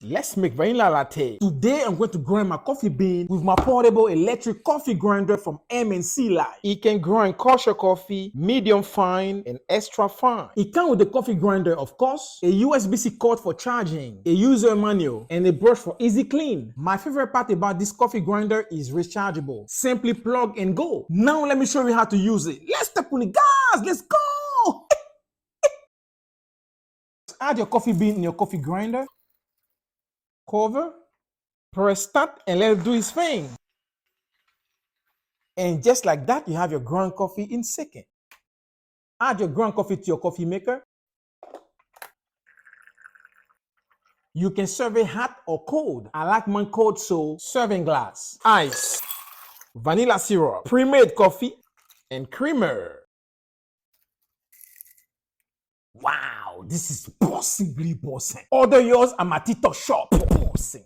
Let's make vanilla latte. Today I'm going to grind my coffee bean with my portable electric coffee grinder from M&C line. It can grind kosher coffee, medium fine, and extra fine. It comes with the coffee grinder, of course, a USB-C cord for charging, a user manual, and a brush for easy clean. My favorite part about this coffee grinder is rechargeable. Simply plug and go. Now let me show you how to use it. Let's step on the gas. Let's go. Add your coffee bean in your coffee grinder. Cover, press start, and let it do its thing. And just like that, you have your ground coffee in seconds. Add your ground coffee to your coffee maker. You can serve it hot or cold. I like mine cold, so serving glass, ice, vanilla syrup, pre-made coffee, and creamer. Wow, this is possibly bossing. Order yours at my TikTok shop. Bossing.